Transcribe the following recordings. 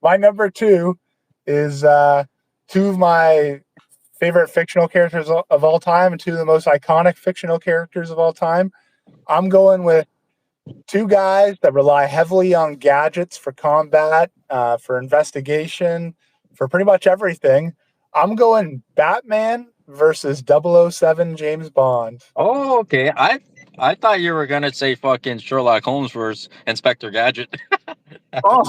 my number two is two of my favorite fictional characters of all time and two of the most iconic fictional characters of all time. I'm going with two guys that rely heavily on gadgets for combat, for investigation, for pretty much everything. I'm going Batman versus 007 James Bond. Oh, okay. I thought you were gonna say fucking Sherlock Holmes versus Inspector Gadget. Oh,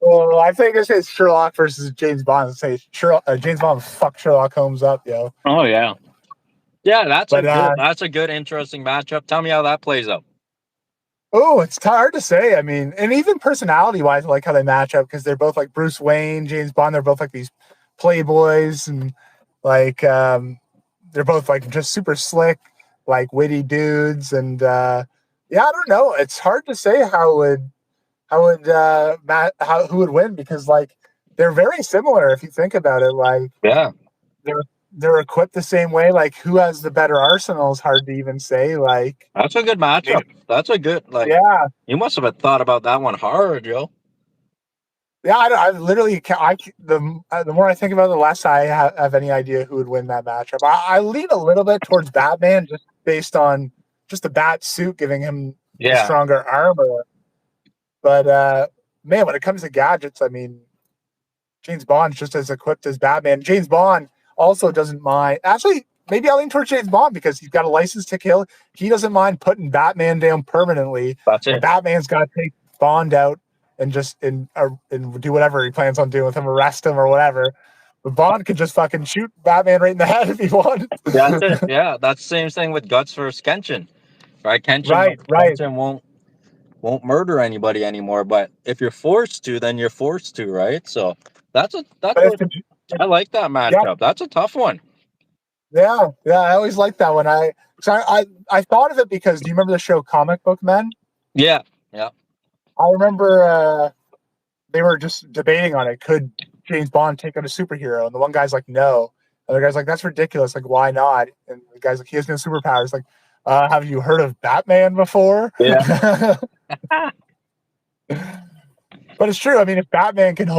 well, I think it's Sherlock versus James Bond. Say James Bond fuck Sherlock Holmes up, yo. Oh yeah. Yeah, But that's a good interesting matchup. Tell me how that plays out. oh, it's hard to say. I mean, and even personality wise, I like how they match up because they're both like Bruce Wayne, James Bond. They're both like these playboys and like they're both like just super slick, like witty dudes. And yeah, I don't know. It's hard to say who would win because like they're very similar if you think about it. Like Yeah. they're they're equipped the same way. Like who has the better arsenal is hard to even say. Like That's a good matchup. That's a good like. yeah, You must have thought about that one hard, Joe. yeah. I literally the more I think about it, the less I have any idea who would win that matchup. I lean a little bit towards Batman just based on just the bat suit giving him the Yeah. stronger armor. But man, when it comes to gadgets, I mean, James Bond's just as equipped as Batman. James Bond also doesn't mind. Actually, maybe I'll lean towards James Bond because he's got a license to kill. He doesn't mind putting Batman down permanently. That's But it. Batman's got to take Bond out and just and do whatever he plans on doing with him, arrest him or whatever. But Bond could just fucking shoot Batman right in the head if he wanted. That's it. Yeah, that's the same thing with Guts versus Kenshin. Right? Right, right. Kenshin won't murder anybody anymore, but if you're forced to, then you're forced to, right? So that's But if the, I like that yeah, matchup. That's a tough one. yeah, yeah. I always liked that one. I thought of it because do you remember the show Comic Book Men? Yeah. Yeah. I remember they were just debating on it. Could James Bond take on a superhero? And the one guy's like, no. The other guy's like, that's ridiculous. Like, why not? And the guy's like, he has no superpowers. Like, have you heard of Batman before? Yeah. But it's true. I mean, if Batman can hold